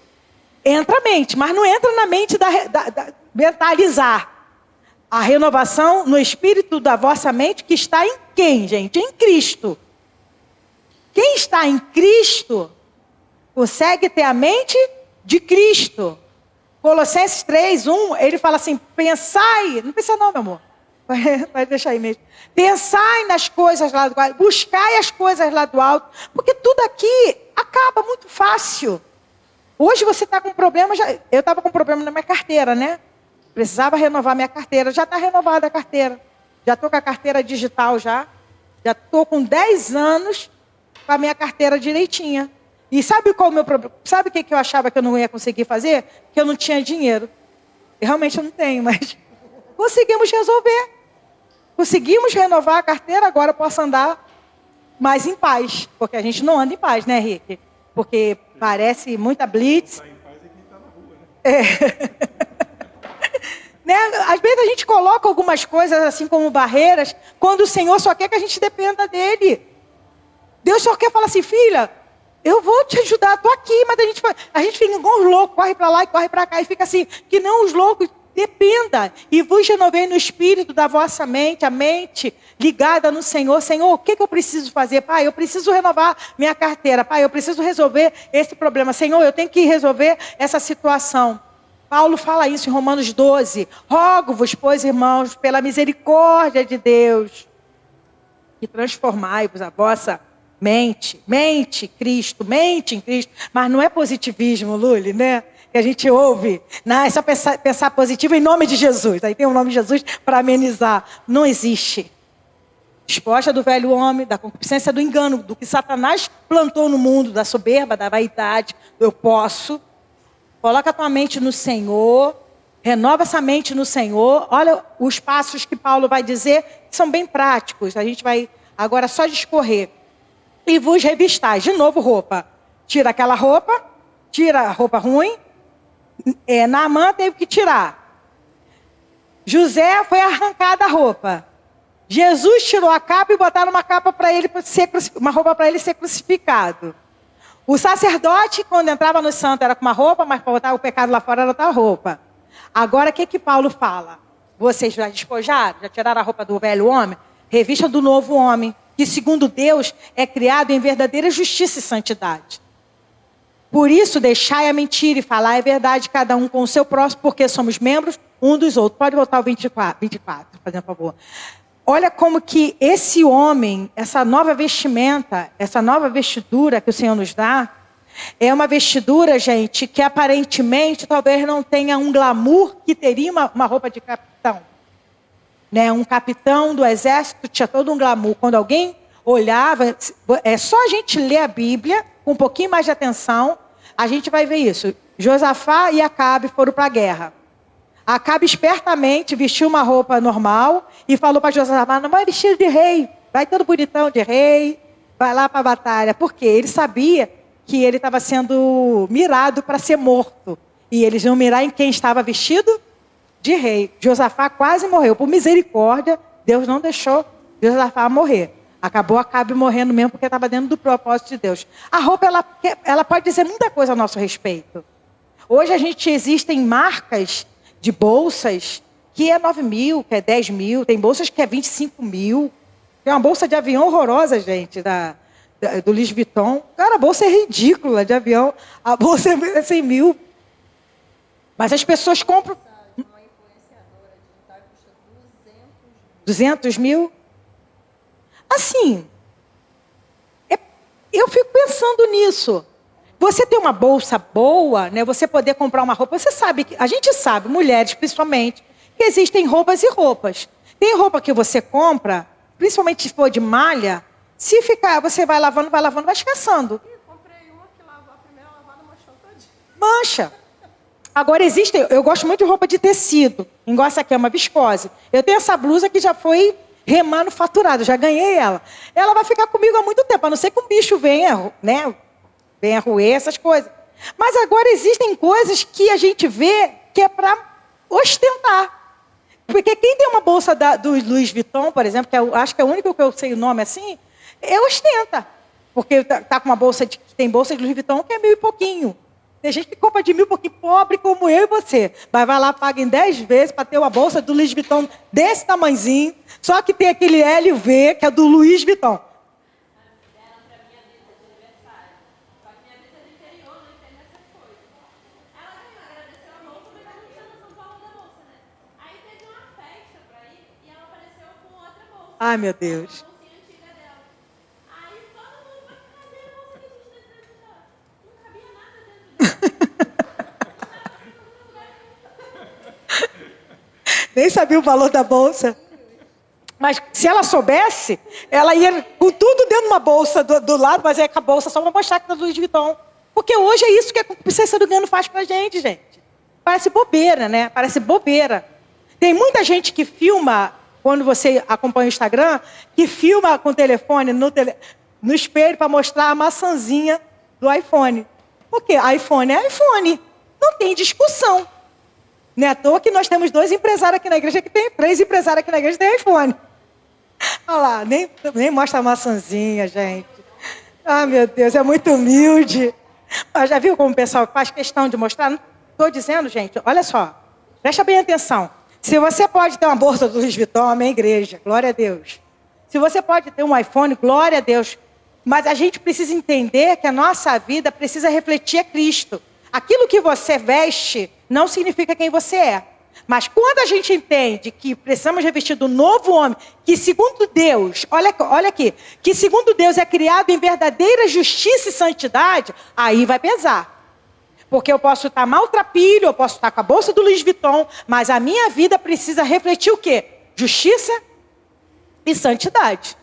Entra a mente, mas não entra na mente da mentalizar. A renovação no espírito da vossa mente que está em quem, gente? Em Cristo. Quem está em Cristo consegue ter a mente de Cristo. Colossenses 3:1, ele fala assim, pensai, não pensa não, meu amor, vai deixar aí mesmo. Pensai nas coisas lá do alto, buscai as coisas lá do alto, porque tudo aqui acaba muito fácil. Hoje você está com problema, eu estava com problema na minha carteira, né? Precisava renovar minha carteira, já está renovada a carteira. Já estou com a carteira digital já estou com 10 anos com a minha carteira direitinha. E sabe qual é o meu problema? Sabe o que eu achava que eu não ia conseguir fazer? Que eu não tinha dinheiro. E realmente eu não tenho, mas conseguimos resolver. Conseguimos renovar a carteira, agora eu posso andar mais em paz. Porque a gente não anda em paz, né, Rick? Porque parece muita blitz. Quem tá em paz é quem tá na rua, né? Né? Às vezes a gente coloca algumas coisas assim como barreiras, quando o Senhor só quer que a gente dependa dEle. Deus só quer falar assim, filha, eu vou te ajudar, estou aqui, mas a gente fica igual os loucos, corre para lá e corre para cá, e fica assim, que não os loucos, dependa. E vos renovei no espírito da vossa mente, a mente ligada no Senhor. Senhor, o que eu preciso fazer? Pai, eu preciso renovar minha carteira. Pai, eu preciso resolver esse problema. Senhor, eu tenho que resolver essa situação. Paulo fala isso em Romanos 12. Rogo-vos, pois, irmãos, pela misericórdia de Deus, que transformai-vos a vossa mente em Cristo. Mas não é positivismo, Luli, né? Que a gente ouve. Não, é só pensar positivo em nome de Jesus. Aí tem o nome de Jesus para amenizar. Não existe. Disposta do velho homem, da concupiscência do engano, do que Satanás plantou no mundo, da soberba, da vaidade, do eu posso. Coloca a tua mente no Senhor, renova essa mente no Senhor. Olha os passos que Paulo vai dizer, que são bem práticos. A gente vai agora só discorrer. E vos revistais. De novo, roupa. Tira aquela roupa, tira a roupa ruim. Naamã teve que tirar. José foi arrancada a roupa. Jesus tirou a capa e botaram uma capa para ele uma roupa para ele ser crucificado. O sacerdote, quando entrava no santo, era com uma roupa, mas para botar o pecado lá fora era outra roupa. Agora, o que Paulo fala? Vocês já despojaram? Já tiraram a roupa do velho homem? Revista do novo homem, que segundo Deus é criado em verdadeira justiça e santidade. Por isso, deixai a mentira e falai a verdade, cada um com o seu próximo, porque somos membros um dos outros. Pode botar o 24, fazendo favor. Olha como que esse homem, essa nova vestimenta, essa nova vestidura que o Senhor nos dá, é uma vestidura, gente, que aparentemente talvez não tenha um glamour que teria uma roupa de capitão. Né? Um capitão do exército tinha todo um glamour. Quando alguém olhava, é só a gente ler a Bíblia com um pouquinho mais de atenção, a gente vai ver isso. Josafá e Acabe foram para a guerra. Acabe espertamente vestiu uma roupa normal e falou para Josafá, não vai vestir de rei, vai todo bonitão de rei, vai lá para a batalha. Por quê? Ele sabia que ele estava sendo mirado para ser morto. E eles iam mirar em quem estava vestido de rei. Josafá quase morreu. Por misericórdia, Deus não deixou Josafá morrer. Acabou Acabe morrendo mesmo porque estava dentro do propósito de Deus. A roupa, ela pode dizer muita coisa a nosso respeito. Hoje existem marcas de bolsas que é 9 mil, que é 10 mil, tem bolsas que é 25 mil. Tem uma bolsa de avião horrorosa, gente, do Louis Vuitton. Cara, a bolsa é ridícula de avião. A bolsa é 100 mil. Mas as pessoas compram... Uma influenciadora digital custa 200 mil? Assim, eu fico pensando nisso. Você ter uma bolsa boa, né? Você poder comprar uma roupa. Você sabe, a gente sabe, mulheres principalmente, que existem roupas e roupas. Tem roupa que você compra, principalmente se for de malha, se ficar, você vai lavando, vai escassando. Eu comprei uma que lavou a primeira lavada, manchou todinha. Mancha. Agora eu gosto muito de roupa de tecido. Igual essa aqui é uma viscose. Eu tenho essa blusa que já foi remanufaturada, já ganhei ela. Ela vai ficar comigo há muito tempo, a não ser que um bicho venha, né? Venha roer essas coisas. Mas agora existem coisas que a gente vê que é para ostentar. Porque quem tem uma bolsa do Louis Vuitton, por exemplo, que acho que é o único que eu sei o nome assim, ostenta. Porque tá com uma bolsa tem bolsa de Louis Vuitton que é 1.000 e pouquinho. Tem gente que compra de 1.000 e pouquinho, pobre como eu e você. Mas vai lá, paga em 10 vezes para ter uma bolsa do Louis Vuitton desse tamanhozinho. Só que tem aquele L e o V, que é do Louis Vuitton. Ai, meu Deus. Nem sabia o valor da bolsa. Mas se ela soubesse, ela ia com tudo dentro de uma bolsa do lado, mas é com a bolsa só para mostrar que é da Louis Vuitton. Porque hoje é isso que a Princesa do Gano faz pra gente, gente. Parece bobeira, né? Parece bobeira. Tem muita gente que filma, quando você acompanha o Instagram, que filma com o telefone no espelho para mostrar a maçãzinha do iPhone. Porque iPhone é iPhone. Não tem discussão. Não é à toa que nós temos 2 empresários aqui na igreja que tem 3 empresários aqui na igreja que tem iPhone. Olha lá, nem mostra a maçãzinha, gente. Ah, meu Deus, é muito humilde. Mas já viu como o pessoal faz questão de mostrar? Não estou dizendo, gente, olha só. Presta bem atenção. Se você pode ter uma bolsa do Louis Vuitton, amém, igreja, glória a Deus. Se você pode ter um iPhone, glória a Deus. Mas a gente precisa entender que a nossa vida precisa refletir a Cristo. Aquilo que você veste não significa quem você é. Mas quando a gente entende que precisamos revestir do novo homem, que segundo Deus, olha aqui, que segundo Deus é criado em verdadeira justiça e santidade, aí vai pesar. Porque eu posso estar maltrapilho, eu posso estar com a bolsa do Louis Vuitton, mas a minha vida precisa refletir o quê? Justiça e santidade.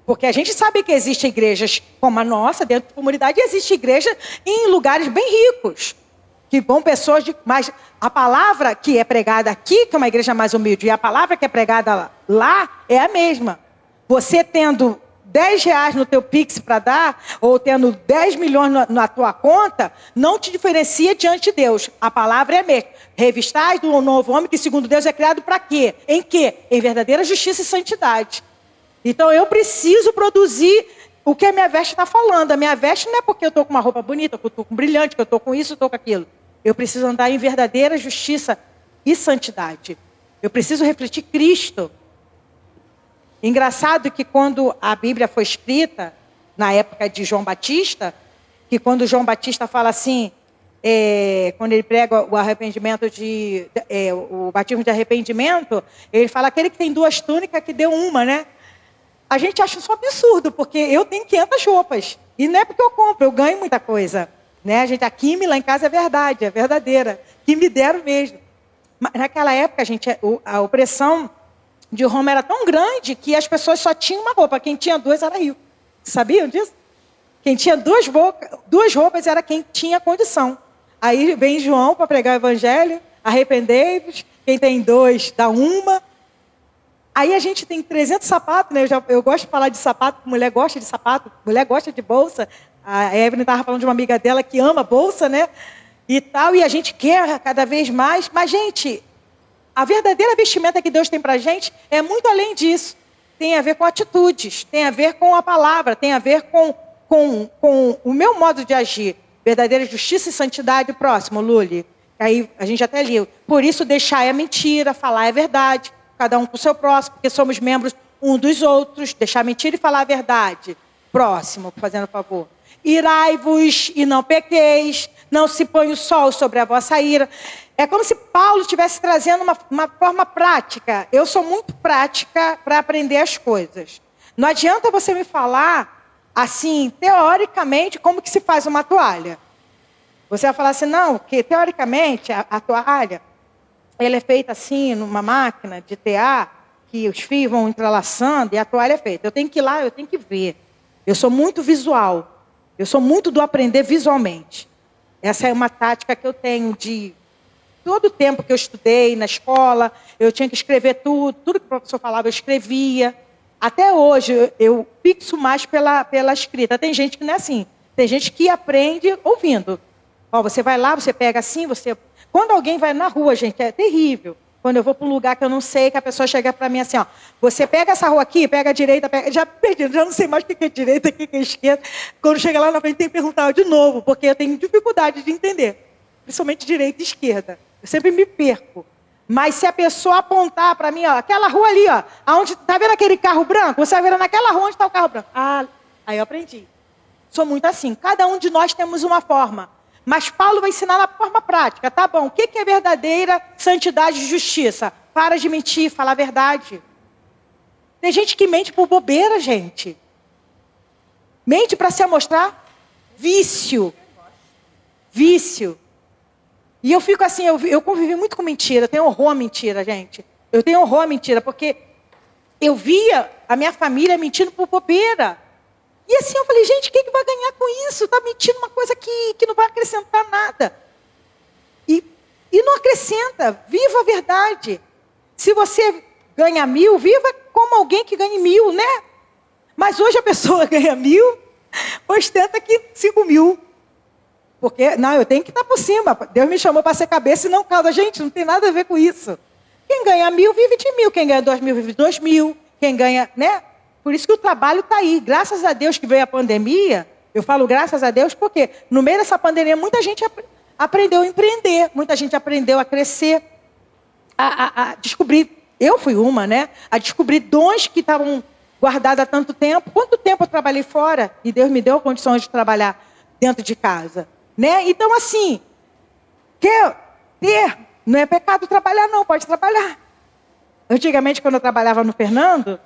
Porque a gente sabe que existem igrejas como a nossa, dentro da comunidade, e existe igreja em lugares bem ricos. Que vão pessoas de... Mas a palavra que é pregada aqui, que é uma igreja mais humilde, e a palavra que é pregada lá é a mesma. Você tendo 10 reais no teu Pix para dar, ou tendo 10 milhões na tua conta, não te diferencia diante de Deus. A palavra é a mesma. Revistais do novo homem, que segundo Deus é criado para quê? Em quê? Em verdadeira justiça e santidade. Então eu preciso produzir o que a minha veste está falando. A minha veste não é porque eu estou com uma roupa bonita, que eu estou com brilhante, que eu estou com isso, estou com aquilo. Eu preciso andar em verdadeira justiça e santidade. Eu preciso refletir Cristo. Engraçado que quando a Bíblia foi escrita, na época de João Batista, que quando João Batista fala assim, quando ele prega o arrependimento o batismo de arrependimento, ele fala aquele que tem 2 túnicas que deu uma, né? A gente acha isso um absurdo, porque eu tenho 500 roupas. E não é porque eu compro, eu ganho muita coisa. Né? A gente, a Kimi lá em casa é verdade, é verdadeira. Que me deram mesmo. Mas naquela época, gente, a opressão de Roma era tão grande que as pessoas só tinham uma roupa. Quem tinha 2 era rico. Sabiam disso? Quem tinha 2 roupas era quem tinha condição. Aí vem João para pregar o evangelho, arrependei-vos, quem tem 2 dá uma. Aí a gente tem 300 sapatos, né? Eu gosto de falar de sapato, mulher gosta de sapato, mulher gosta de bolsa. A Evelyn estava falando de uma amiga dela que ama bolsa, né? E tal, e a gente quer cada vez mais. Mas, gente, a verdadeira vestimenta que Deus tem para a gente é muito além disso. Tem a ver com atitudes, tem a ver com a palavra, tem a ver com o meu modo de agir. Verdadeira justiça e santidade. Próximo, Luli. Aí a gente até leu. Por isso, deixar é mentira, falar é verdade. Cada um com o seu próximo, porque somos membros um dos outros. Deixar mentira e falar a verdade. Próximo, fazendo favor. Irai-vos e não pequeis, não se põe o sol sobre a vossa ira. É como se Paulo estivesse trazendo uma forma prática. Eu sou muito prática para aprender as coisas. Não adianta você me falar, assim, teoricamente, como que se faz uma toalha. Você vai falar assim, não, que teoricamente a toalha, ela é feita assim, numa máquina de tear, que os fios vão entrelaçando e a toalha é feita. Eu tenho que ir lá, eu tenho que ver. Eu sou muito visual. Eu sou muito do aprender visualmente. Essa é uma tática que eu tenho de... Todo o tempo que eu estudei na escola, eu tinha que escrever tudo. Tudo que o professor falava, eu escrevia. Até hoje, eu fixo mais pela escrita. Tem gente que não é assim. Tem gente que aprende ouvindo. Ó, você vai lá, você pega assim, você... Quando alguém vai na rua, gente, é terrível. Quando eu vou para um lugar que eu não sei, que a pessoa chega para mim assim, ó, você pega essa rua aqui, pega a direita, pega... Já perdi, já não sei mais o que é direita, o que é esquerda. Quando chega lá na frente, tem que perguntar de novo, porque eu tenho dificuldade de entender. Principalmente direita e esquerda. Eu sempre me perco. Mas se a pessoa apontar para mim, ó, aquela rua ali, ó, aonde, tá vendo aquele carro branco? Você vai ver naquela rua onde está o carro branco. Ah, aí eu aprendi. Sou muito assim. Cada um de nós temos uma forma. Mas Paulo vai ensinar na forma prática. Tá bom, o que é verdadeira santidade e justiça? Para de mentir, falar a verdade. Tem gente que mente por bobeira, gente. Mente para se amostrar vício. Vício. E eu fico assim, eu convivi muito com mentira. Eu tenho horror à mentira, gente. Eu tenho horror à mentira, porque eu via a minha família mentindo por bobeira. E assim eu falei, gente, quem que vai ganhar com isso? Está mentindo uma coisa que não vai acrescentar nada. E não acrescenta. Viva a verdade. Se você ganha 1.000, viva como alguém que ganhe 1.000, né? Mas hoje a pessoa ganha 1.000, ostenta que 5.000. Porque, não, eu tenho que estar por cima. Deus me chamou para ser cabeça e não cauda. Gente, não tem nada a ver com isso. Quem ganha 1.000, vive de 1.000. Quem ganha 2.000, vive de 2.000. Quem ganha, né? Por isso que o trabalho está aí. Graças a Deus que veio a pandemia. Eu falo graças a Deus porque no meio dessa pandemia muita gente aprendeu a empreender. Muita gente aprendeu a crescer. A descobrir. Eu fui uma, né? A descobrir dons que estavam guardados há tanto tempo. Quanto tempo eu trabalhei fora? E Deus me deu condições de trabalhar dentro de casa. Né? Então, assim, não é pecado trabalhar, não, pode trabalhar. Antigamente, quando eu trabalhava no Fernando,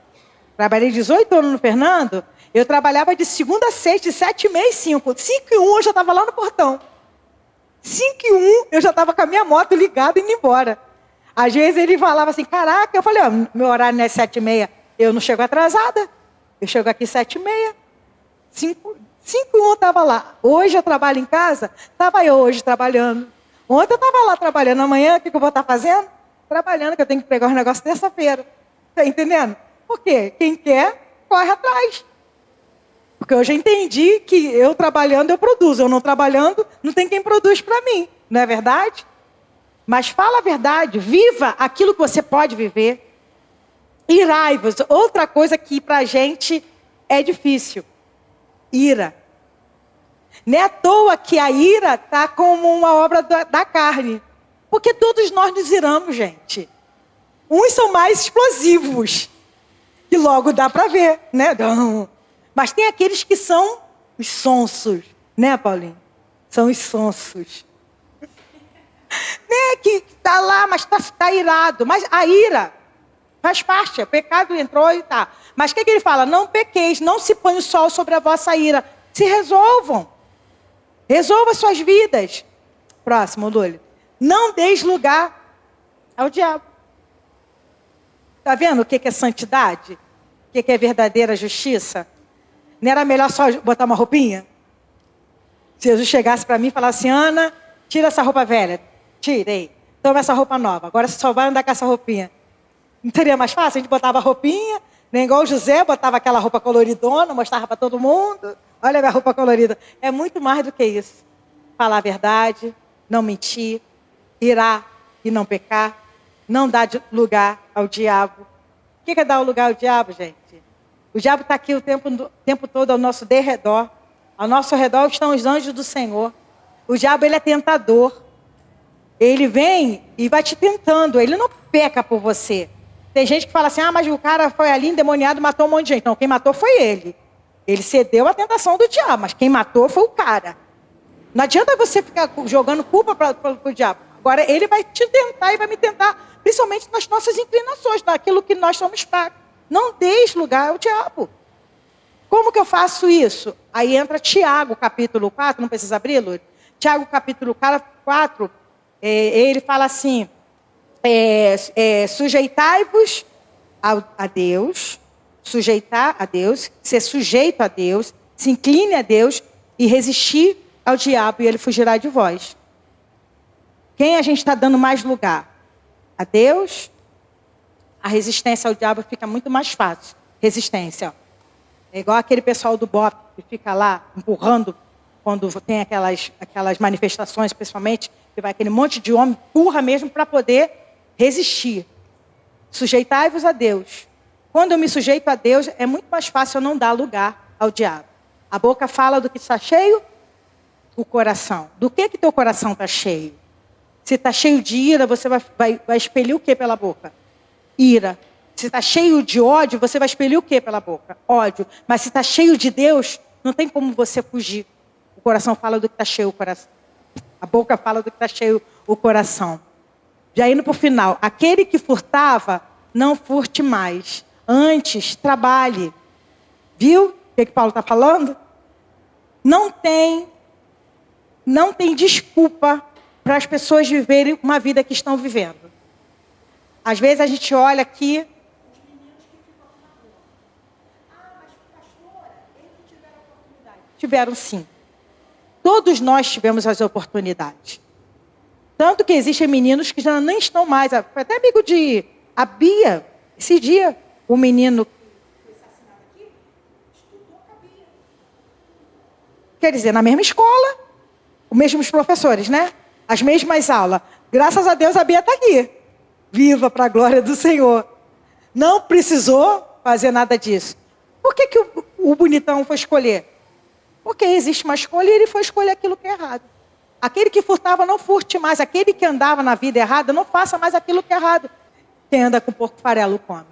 trabalhei 18 anos no Fernando, eu trabalhava de segunda a sexta, de 7h30 e 5. 5h01 eu já estava lá no portão. 5h01 eu já estava com a minha moto ligada e indo embora. Às vezes ele falava assim, caraca, eu falei, ó, meu horário não é 7h30, eu não chego atrasada, eu chego aqui 7h30, 5h01 eu estava lá. Hoje eu trabalho em casa, estava eu hoje trabalhando. Ontem eu estava lá trabalhando, amanhã o que eu vou estar fazendo? Trabalhando, que eu tenho que pegar os negócios terça-feira. Está entendendo? Por quê? Quem quer, corre atrás. Porque eu já entendi que eu trabalhando, eu produzo. Eu não trabalhando, não tem quem produz para mim. Não é verdade? Mas fala a verdade, viva aquilo que você pode viver. Irai-vos. Outra coisa que para a gente é difícil. Ira. Não é à toa que a ira está como uma obra da carne. Porque todos nós nos iramos, gente. Uns são mais explosivos. E logo dá para ver, né? Mas tem aqueles que são os sonsos. Né, Paulinho? São os sonsos. Né? Que está lá, mas está irado. Mas a ira faz parte. O pecado entrou e tá. Mas o que ele fala? Não pequeis, não se põe o sol sobre a vossa ira. Se resolvam. Resolva suas vidas. Próximo, Lúlio. Não deis lugar ao diabo. Está vendo o que é santidade? O que é verdadeira justiça? Não era melhor só botar uma roupinha? Se Jesus chegasse para mim e falasse assim, Ana, tira essa roupa velha. Tirei. Toma essa roupa nova. Agora você só vai andar com essa roupinha. Não seria mais fácil? A gente botava a roupinha, nem igual o José, botava aquela roupa coloridona, mostrava para todo mundo. Olha a minha roupa colorida. É muito mais do que isso. Falar a verdade, não mentir, irar e não pecar, não dar lugar ao diabo. O que é dar lugar ao diabo, gente? O diabo está aqui o tempo todo ao nosso derredor. Ao nosso redor estão os anjos do Senhor. O diabo, ele é tentador. Ele vem e vai te tentando. Ele não peca por você. Tem gente que fala assim, mas o cara foi ali endemoniado e matou um monte de gente. Não, quem matou foi ele. Ele cedeu à tentação do diabo, mas quem matou foi o cara. Não adianta você ficar jogando culpa para o diabo. Agora, ele vai te tentar e vai me tentar, principalmente nas nossas inclinações, naquilo que nós somos fracos. Não deixe lugar ao diabo. Como que eu faço isso? Aí entra Tiago, capítulo 4, não precisa abrir, Lúcio? Tiago, capítulo 4, ele fala assim, sujeitai-vos a Deus, sujeitar a Deus, ser sujeito a Deus, se incline a Deus e resistir ao diabo e ele fugirá de vós. Quem a gente está dando mais lugar? A Deus? A resistência ao diabo fica muito mais fácil. Resistência. É igual aquele pessoal do BOP que fica lá empurrando quando tem aquelas manifestações, principalmente, que vai aquele monte de homem, empurra mesmo para poder resistir. Sujeitai-vos a Deus. Quando eu me sujeito a Deus, é muito mais fácil eu não dar lugar ao diabo. A boca fala do que está cheio, o coração. Do que teu coração está cheio? Se está cheio de ira, você vai expelir o que pela boca? Ira. Se está cheio de ódio, você vai expelir o que pela boca? Ódio. Mas se está cheio de Deus, não tem como você fugir. O coração fala do que está cheio o coração. A boca fala do que está cheio o coração. Já indo para o final. Aquele que furtava, não furte mais. Antes, trabalhe. Viu o que Paulo está falando? Não tem desculpa para as pessoas viverem uma vida que estão vivendo. Às vezes a gente olha aqui... Tiveram sim. Todos nós tivemos as oportunidades. Tanto que existem meninos que já nem estão mais. Foi até amigo de a Bia, esse dia, o menino que foi assassinado aqui, estudou com a Bia. Quer dizer, na mesma escola, os mesmos professores, né? As mesmas aulas. Graças a Deus a Bia está aqui. Viva para a glória do Senhor. Não precisou fazer nada disso. Por que o bonitão foi escolher? Porque existe uma escolha e ele foi escolher aquilo que é errado. Aquele que furtava, não furte mais. Aquele que andava na vida errada, não faça mais aquilo que é errado. Quem anda com porco farelo come.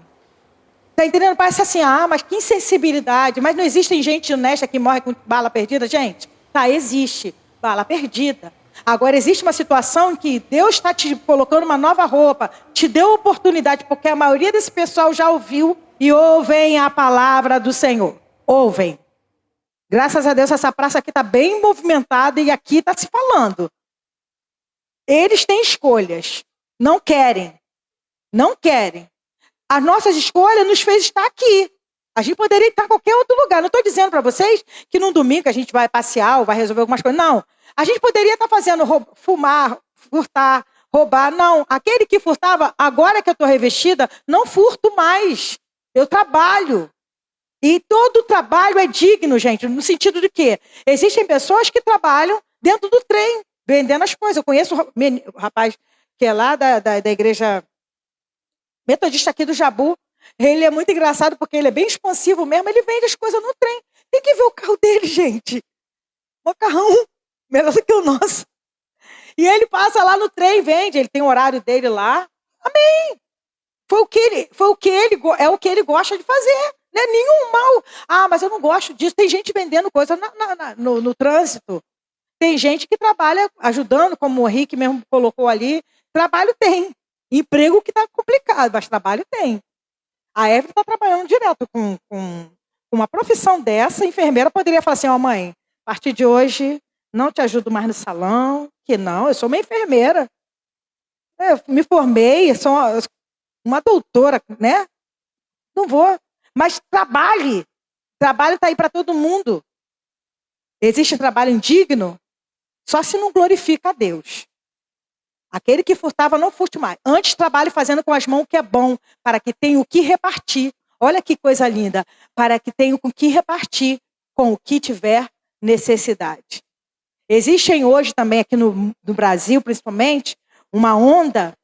Está entendendo? Parece assim, mas que insensibilidade. Mas não existe gente honesta que morre com bala perdida? Gente, tá, existe. Bala perdida. Agora, existe uma situação em que Deus está te colocando uma nova roupa. Te deu oportunidade, porque a maioria desse pessoal já ouviu e ouvem a palavra do Senhor. Ouvem. Graças a Deus, essa praça aqui está bem movimentada e aqui está se falando. Eles têm escolhas. Não querem. Não querem. As nossas escolhas nos fez estar aqui. A gente poderia estar em qualquer outro lugar. Não estou dizendo para vocês que num domingo a gente vai passear ou vai resolver algumas coisas. Não. A gente poderia estar fazendo fumar, furtar, roubar. Não. Aquele que furtava, agora que eu estou revestida, não furto mais. Eu trabalho. E todo trabalho é digno, gente, no sentido de que existem pessoas que trabalham dentro do trem, vendendo as coisas. Eu conheço o rapaz que é lá da igreja metodista aqui do Jabu. Ele é muito engraçado porque ele é bem expansivo mesmo, ele vende as coisas no trem. Tem que ver o carro dele, gente. Um carrão melhor do que o nosso. E ele passa lá no trem, vende, ele tem o horário dele lá. Amém. É o que ele gosta de fazer. Não é nenhum mal. Mas eu não gosto disso. Tem gente vendendo coisa no trânsito. Tem gente que trabalha ajudando, como o Henrique mesmo colocou ali. Trabalho tem. Emprego que está complicado, mas trabalho tem. A Eva está trabalhando direto com uma profissão dessa. A enfermeira poderia falar assim, mãe, a partir de hoje não te ajudo mais no salão. Que não, eu sou uma enfermeira. Eu me formei, sou uma doutora, né? Não vou. Mas trabalhe. Trabalho está aí para todo mundo. Existe trabalho indigno? Só se não glorifica a Deus. Aquele que furtava, não furte mais. Antes trabalhe fazendo com as mãos o que é bom, para que tenha o que repartir. Olha que coisa linda. Para que tenha o que repartir com o que tiver necessidade. Existem hoje também aqui no Brasil, principalmente, uma onda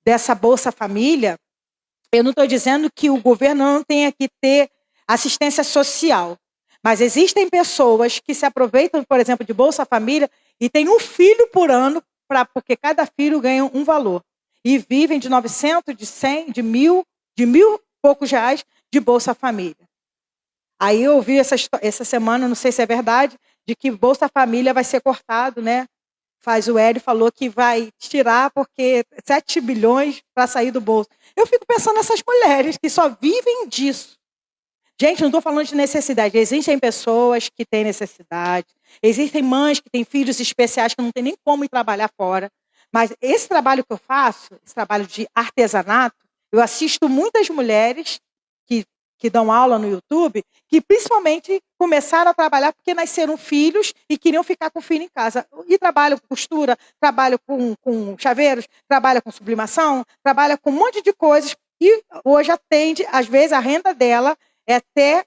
dessa Bolsa Família. Eu não estou dizendo que o governo não tenha que ter assistência social. Mas existem pessoas que se aproveitam, por exemplo, de Bolsa Família e têm um filho por ano, porque cada filho ganha um valor. E vivem de 900, de 100, de mil e poucos reais de Bolsa Família. Aí eu ouvi essa semana, não sei se é verdade, de que Bolsa Família vai ser cortado, né? O Hélio falou que vai tirar porque 7 bilhões para sair do bolso. Eu fico pensando nessas mulheres que só vivem disso. Gente, não estou falando de necessidade. Existem pessoas que têm necessidade. Existem mães que têm filhos especiais que não têm nem como ir trabalhar fora. Mas esse trabalho que eu faço, esse trabalho de artesanato, eu assisto muitas mulheres que dão aula no YouTube, que principalmente começaram a trabalhar porque nasceram filhos e queriam ficar com o filho em casa. E trabalham com costura, trabalham com chaveiros, trabalham com sublimação, trabalham com um monte de coisas. E hoje atende, às vezes a renda dela é até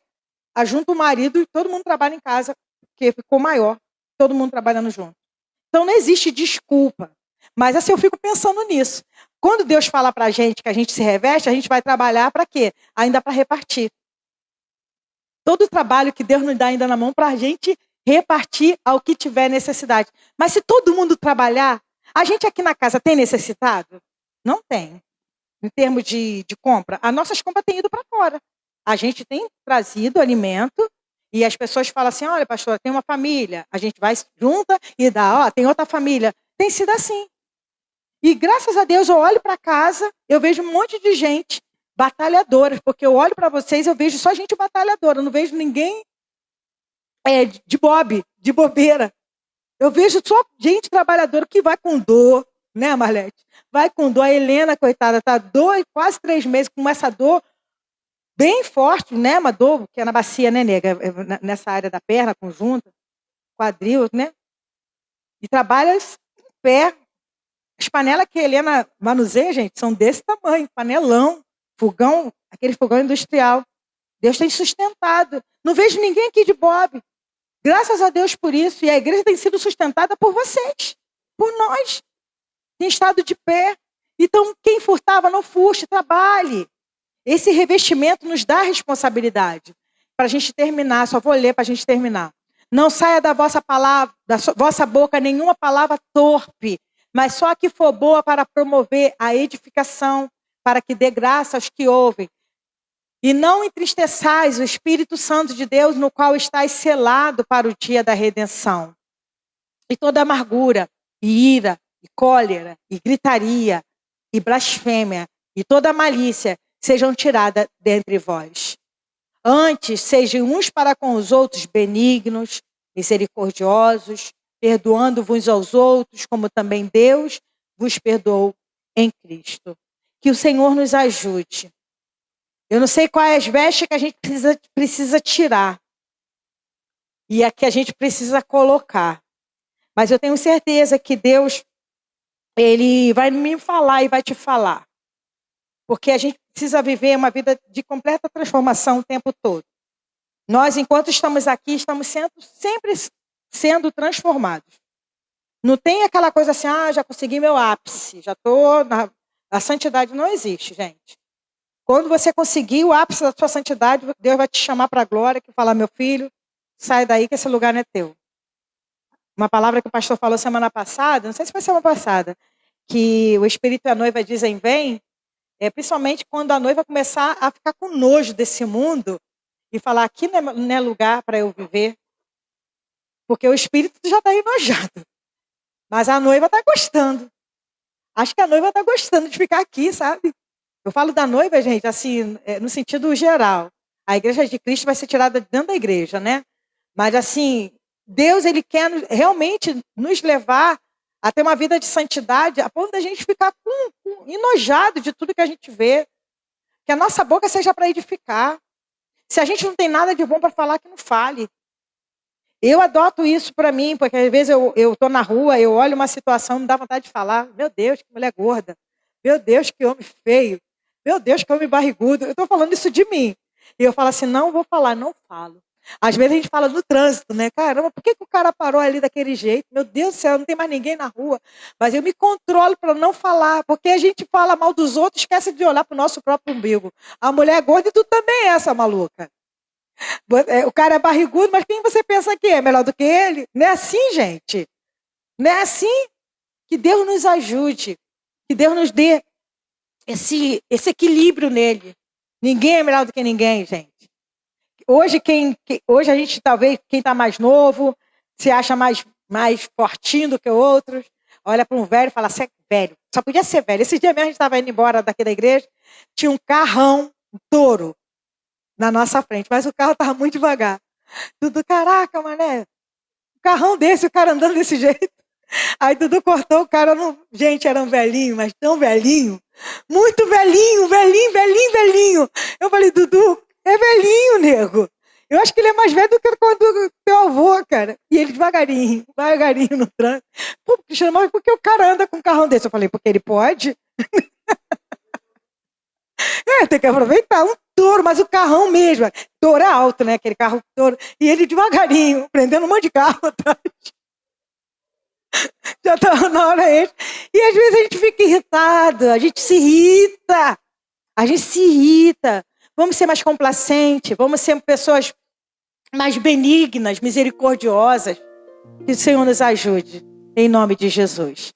junto o marido e todo mundo trabalha em casa, porque ficou maior, todo mundo trabalhando junto. Então não existe desculpa. Mas assim, eu fico pensando nisso. Quando Deus fala para a gente que a gente se reveste, a gente vai trabalhar para quê? Ainda para repartir. Todo o trabalho que Deus nos dá ainda na mão para a gente repartir ao que tiver necessidade. Mas se todo mundo trabalhar, a gente aqui na casa tem necessitado? Não tem. Em termos de compra, as nossas compras têm ido para fora. A gente tem trazido alimento e as pessoas falam assim, olha, pastora, tem uma família. A gente vai junta e dá, tem outra família. Tem sido assim. E graças a Deus eu olho para casa, eu vejo um monte de gente batalhadora, porque eu olho para vocês, eu vejo só gente batalhadora, eu não vejo ninguém de bobeira. Eu vejo só gente trabalhadora que vai com dor, né, Marlete? Vai com dor. A Helena, coitada, tá quase 3 meses com essa dor bem forte, né? Uma dor que é na bacia, né, nega? Nessa área da perna, conjunta, quadril, né? E trabalha em pé. As panelas que a Helena manuseia, gente, são desse tamanho, panelão, fogão, aquele fogão industrial. Deus tem sustentado. Não vejo ninguém aqui de bobe. Graças a Deus por isso. E a igreja tem sido sustentada por vocês, por nós. Tem estado de pé. Então, quem furtava, não furte, trabalhe. Esse revestimento nos dá responsabilidade. Para a gente terminar, só vou ler para a gente terminar. Não saia da vossa palavra, da vossa boca nenhuma palavra torpe, mas só a que for boa para promover a edificação, para que dê graça aos que ouvem. E não entristeçais o Espírito Santo de Deus, no qual estáis selado para o dia da redenção. E toda amargura, e ira, e cólera, e gritaria, e blasfêmia, e toda malícia sejam tiradas dentre vós. Antes, sejam uns para com os outros benignos, misericordiosos, perdoando-vos aos outros, como também Deus vos perdoou em Cristo. Que o Senhor nos ajude. Eu não sei quais as vestes que a gente precisa tirar e a que a gente precisa colocar. Mas eu tenho certeza que Deus, Ele vai me falar e vai te falar. Porque a gente precisa viver uma vida de completa transformação o tempo todo. Nós, enquanto estamos aqui, estamos sempre sendo transformados. Não tem aquela coisa assim, já consegui meu ápice, já estou na... A santidade não existe, gente. Quando você conseguir o ápice da sua santidade, Deus vai te chamar para a glória, que falar, meu filho, sai daí que esse lugar não é teu. Uma palavra que o pastor falou semana passada, não sei se foi semana passada, que o Espírito e a noiva dizem vem, principalmente quando a noiva começar a ficar com nojo desse mundo e falar, aqui não é lugar para eu viver, porque o Espírito já está enojado, mas a noiva está gostando. Acho que a noiva está gostando de ficar aqui, sabe? Eu falo da noiva, gente, assim, no sentido geral. A igreja de Cristo vai ser tirada de dentro da igreja, né? Mas, assim, Deus, Ele quer realmente nos levar a ter uma vida de santidade, a ponto da gente ficar enojado de tudo que a gente vê. Que a nossa boca seja para edificar. Se a gente não tem nada de bom para falar, que não fale. Eu adoto isso para mim, porque às vezes eu estou na rua, eu olho uma situação, me dá vontade de falar, meu Deus, que mulher gorda. Meu Deus, que homem feio. Meu Deus, que homem barrigudo. Eu estou falando isso de mim. E eu falo assim, não vou falar, não falo. Às vezes a gente fala no trânsito, né? Caramba, por que o cara parou ali daquele jeito? Meu Deus do céu, não tem mais ninguém na rua. Mas eu me controlo para não falar, porque a gente fala mal dos outros, esquece de olhar para o nosso próprio umbigo. A mulher é gorda e tu também é essa maluca. O cara é barrigudo, mas quem você pensa que é? Melhor do que ele? Não é assim, gente. Não é assim. Que Deus nos ajude. Que Deus nos dê esse equilíbrio nele. Ninguém é melhor do que ninguém, gente. Hoje a gente talvez, quem está mais novo, se acha mais fortinho do que outros, olha para um velho e fala, você é velho. Só podia ser velho. Esse dia mesmo a gente estava indo embora daqui da igreja, tinha um carrão, um touro, na nossa frente, mas o carro estava muito devagar. Dudu, caraca, mané, um carrão desse, o cara andando desse jeito. Aí Dudu cortou o cara, gente, era um velhinho, mas tão velhinho, muito velhinho, velhinho. Eu falei, Dudu, é velhinho, nego. Eu acho que ele é mais velho do que o teu avô, cara. E ele devagarinho no trânsito. Pô, Cristiano, mas por que o cara anda com um carrão desse? Eu falei, porque ele pode. Tem que aproveitar um touro, mas o carrão mesmo. Touro é alto, né? Aquele carro touro. E ele devagarinho, prendendo um monte de carro atrás. Já estava na hora extra. E às vezes a gente fica irritado, a gente se irrita. Vamos ser mais complacentes, vamos ser pessoas mais benignas, misericordiosas. Que o Senhor nos ajude, em nome de Jesus.